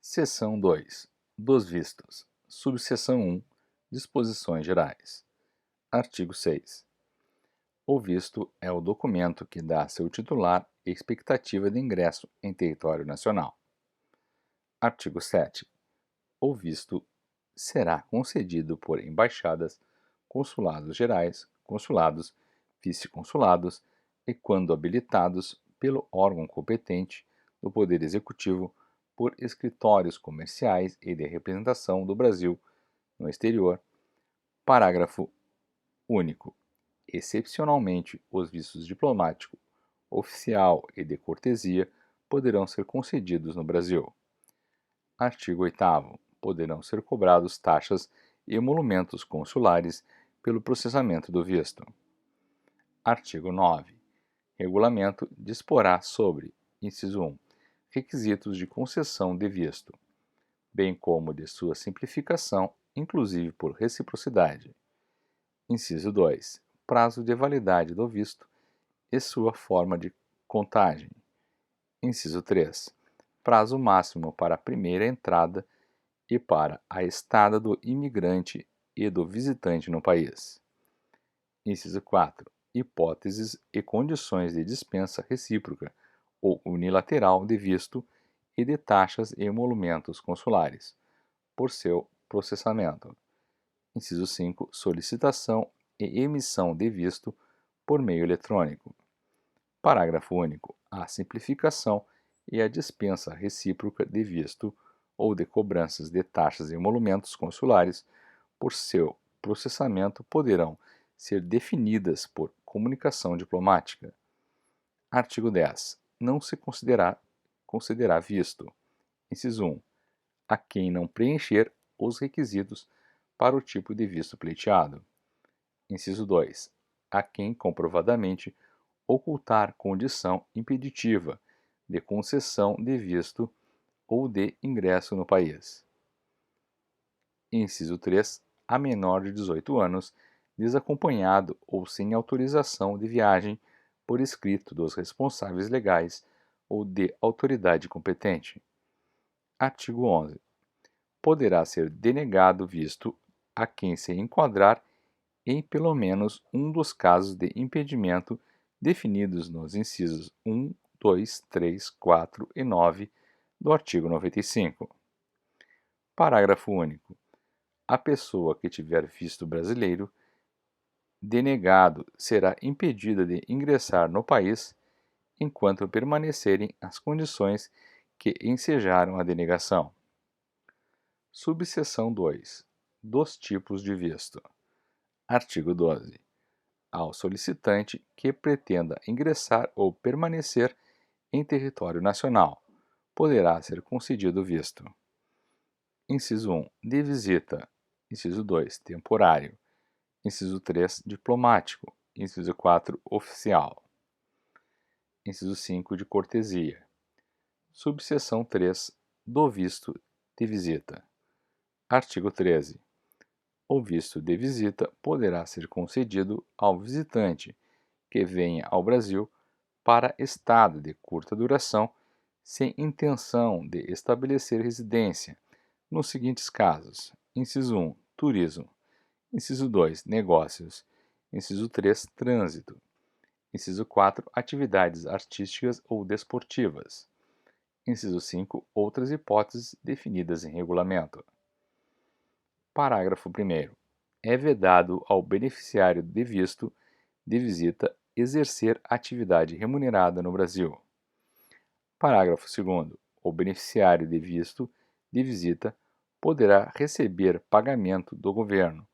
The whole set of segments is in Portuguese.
Seção 2. Dos vistos. Subseção 1. Disposições gerais. Artigo 6. O visto é o documento que dá a seu titular expectativa de ingresso em território nacional. Artigo 7. O visto será concedido por embaixadas, consulados gerais, consulados, vice-consulados e, quando habilitados pelo órgão competente do Poder Executivo, por escritórios comerciais e de representação do Brasil no exterior. Parágrafo único. Excepcionalmente, os vistos diplomático, oficial e de cortesia poderão ser concedidos no Brasil. Artigo 8º. Poderão ser cobrados taxas e emolumentos consulares pelo processamento do visto. Artigo 9. Regulamento disporá sobre: inciso 1. Requisitos de concessão de visto, bem como de sua simplificação, inclusive por reciprocidade. Inciso 2. Prazo de validade do visto e sua forma de contagem. Inciso 3. Prazo máximo para a primeira entrada e para a estada do imigrante e do visitante no país. Inciso 4. Hipóteses e condições de dispensa recíproca ou unilateral de visto e de taxas e emolumentos consulares, por seu processamento. Inciso 5. Solicitação e emissão de visto por meio eletrônico. Parágrafo único. A simplificação e a dispensa recíproca de visto ou de cobranças de taxas e emolumentos consulares por seu processamento poderão ser definidas por comunicação diplomática. Artigo 10. Não se considerará visto. Inciso 1. A quem não preencher os requisitos para o tipo de visto pleiteado. Inciso 2. A quem comprovadamente ocultar condição impeditiva de concessão de visto ou de ingresso no país. Inciso 3. A menor de 18 anos, desacompanhado ou sem autorização de viagem por escrito dos responsáveis legais ou de autoridade competente. Artigo 11. Poderá ser denegado visto a quem se enquadrar em pelo menos um dos casos de impedimento definidos nos incisos 1, 2, 3, 4 e 9 do artigo 95. Parágrafo único. A pessoa que tiver visto brasileiro denegado será impedida de ingressar no país enquanto permanecerem as condições que ensejaram a denegação. Subseção 2. Dos tipos de visto. Artigo 12. Ao solicitante que pretenda ingressar ou permanecer em território nacional, poderá ser concedido visto. Inciso 1. De visita. Inciso 2. Temporário. Inciso 3. Diplomático. Inciso 4. Oficial. Inciso 5. De cortesia. Subseção 3. Do visto de visita. Artigo 13. O visto de visita poderá ser concedido ao visitante que venha ao Brasil para estada de curta duração, sem intenção de estabelecer residência, nos seguintes casos: inciso 1. Turismo. Inciso 2. Negócios. Inciso 3. Trânsito. Inciso 4. Atividades artísticas ou desportivas. Inciso 5. Outras hipóteses definidas em regulamento. Parágrafo 1º. É vedado ao beneficiário de visto de visita exercer atividade remunerada no Brasil. Parágrafo 2º. O beneficiário de visto de visita poderá receber pagamento do governo,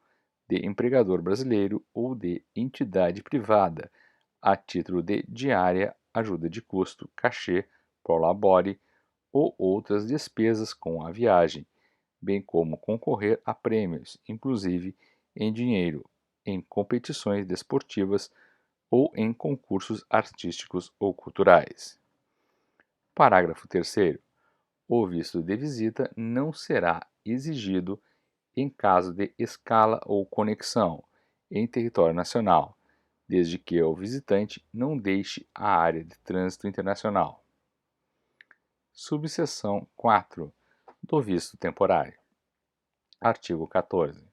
de empregador brasileiro ou de entidade privada, a título de diária, ajuda de custo, cachê, prolabore ou outras despesas com a viagem, bem como concorrer a prêmios, inclusive em dinheiro, em competições desportivas ou em concursos artísticos ou culturais. Parágrafo 3º. O visto de visita não será exigido em caso de escala ou conexão em território nacional, desde que o visitante não deixe a área de trânsito internacional. Subseção 4. do visto temporário. Artigo 14.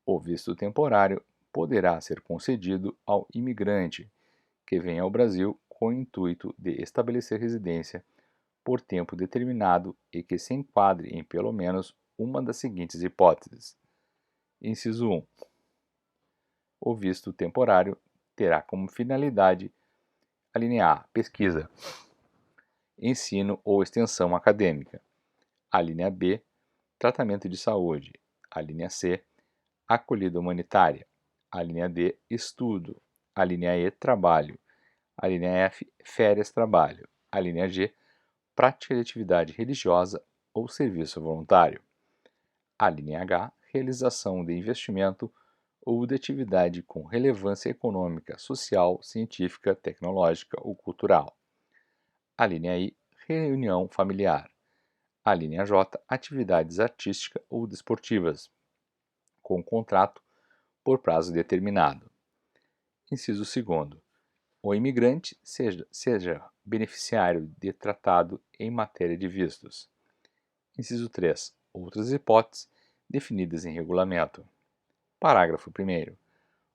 O visto temporário poderá ser concedido ao imigrante que venha ao Brasil com o intuito de estabelecer residência por tempo determinado e que se enquadre em pelo menos uma das seguintes hipóteses. Inciso 1. O visto temporário terá como finalidade a linha A, pesquisa, ensino ou extensão acadêmica. A linha B, tratamento de saúde. A linha C, acolhida humanitária. A linha D, estudo. A linha E, trabalho. A linha F, férias-trabalho. A linha G, prática de atividade religiosa ou serviço voluntário. A linha H, realização de investimento ou de atividade com relevância econômica, social, científica, tecnológica ou cultural. A linha I, reunião familiar. A linha J, atividades artísticas ou desportivas, com contrato por prazo determinado. Inciso 2. O imigrante seja beneficiário de tratado em matéria de vistos. Inciso 3. Outras hipóteses definidas em regulamento. Parágrafo 1º.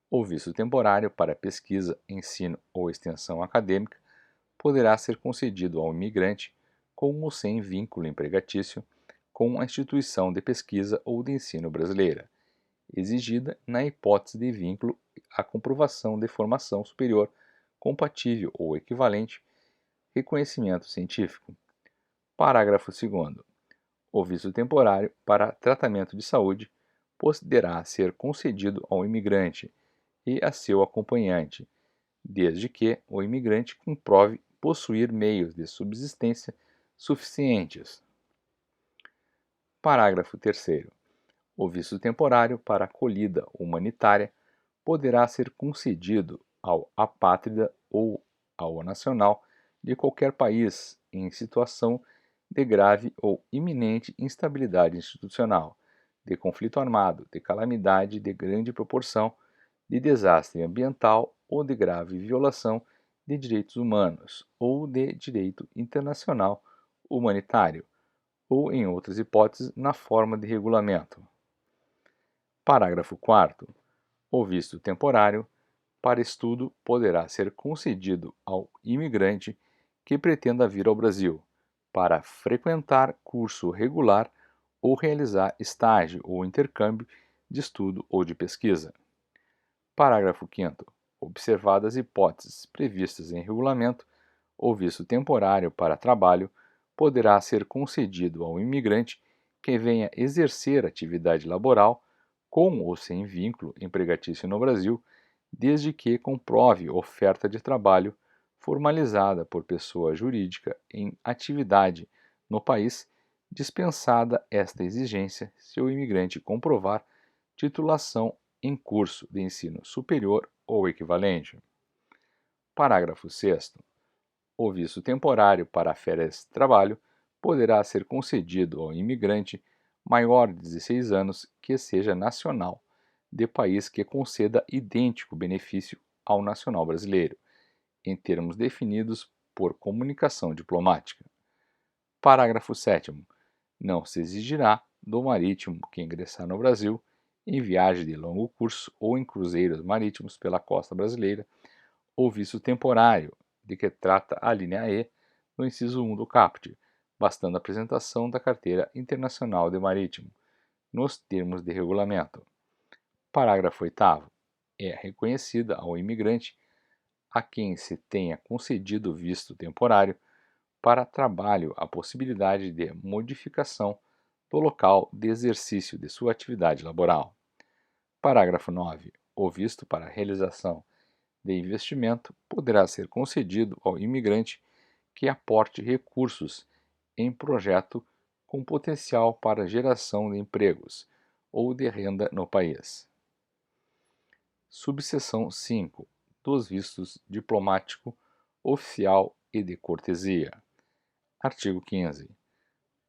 O visto temporário para pesquisa, ensino ou extensão acadêmica poderá ser concedido ao imigrante com ou sem vínculo empregatício com a instituição de pesquisa ou de ensino brasileira, exigida na hipótese de vínculo a comprovação de formação superior compatível ou equivalente reconhecimento científico. Parágrafo 2º. O visto temporário para tratamento de saúde poderá ser concedido ao imigrante e a seu acompanhante, desde que o imigrante comprove possuir meios de subsistência suficientes. Parágrafo 3º. O visto temporário para acolhida humanitária poderá ser concedido ao apátrida ou ao nacional de qualquer país em situação de grave ou iminente instabilidade institucional, de conflito armado, de calamidade de grande proporção, de desastre ambiental ou de grave violação de direitos humanos ou de direito internacional humanitário, ou em outras hipóteses na forma de regulamento. Parágrafo 4º. O visto temporário para estudo poderá ser concedido ao imigrante que pretenda vir ao Brasil para frequentar curso regular ou realizar estágio ou intercâmbio de estudo ou de pesquisa. Parágrafo 5º. Observadas hipóteses previstas em regulamento, o visto temporário para trabalho poderá ser concedido ao imigrante que venha exercer atividade laboral com ou sem vínculo empregatício no Brasil, desde que comprove oferta de trabalho formalizada por pessoa jurídica em atividade no país, dispensada esta exigência se o imigrante comprovar titulação em curso de ensino superior ou equivalente. Parágrafo 6º. O visto temporário para férias-trabalho poderá ser concedido ao imigrante maior de 16 anos que seja nacional de país que conceda idêntico benefício ao nacional brasileiro, em termos definidos por comunicação diplomática. Parágrafo 7º. Não se exigirá do marítimo que ingressar no Brasil em viagem de longo curso ou em cruzeiros marítimos pela costa brasileira o visto temporário de que trata a linha E no inciso 1 do caput, bastando a apresentação da carteira internacional de marítimo, nos termos de regulamento. Parágrafo 8º. É reconhecida ao imigrante a quem se tenha concedido visto temporário para trabalho a possibilidade de modificação do local de exercício de sua atividade laboral. Parágrafo 9. O visto para realização de investimento poderá ser concedido ao imigrante que aporte recursos em projeto com potencial para geração de empregos ou de renda no país. Subseção 5. Dos vistos diplomático, oficial e de cortesia. Artigo 15.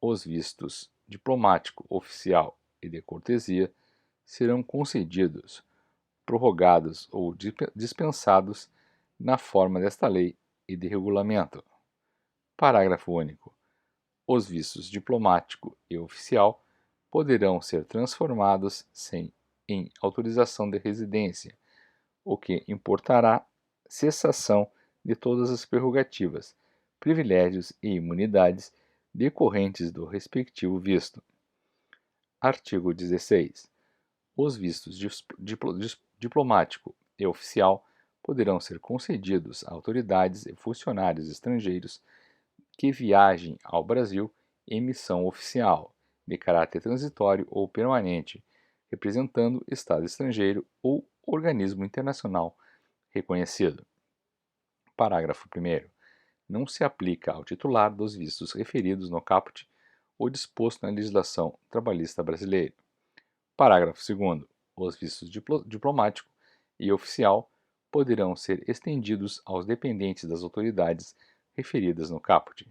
Os vistos diplomático, oficial e de cortesia serão concedidos, prorrogados ou dispensados na forma desta lei e de regulamento. Parágrafo único. Os vistos diplomático e oficial poderão ser transformados em autorização de residência, o que importará cessação de todas as prerrogativas, privilégios e imunidades decorrentes do respectivo visto. Artigo 16. Os vistos diplomático e oficial poderão ser concedidos a autoridades e funcionários estrangeiros que viajem ao Brasil em missão oficial, de caráter transitório ou permanente, representando Estado estrangeiro ou organismo internacional reconhecido. Parágrafo 1º. Não se aplica ao titular dos vistos referidos no caput o disposto na legislação trabalhista brasileira. Parágrafo 2º. Os vistos diplomático e oficial poderão ser estendidos aos dependentes das autoridades referidas no caput.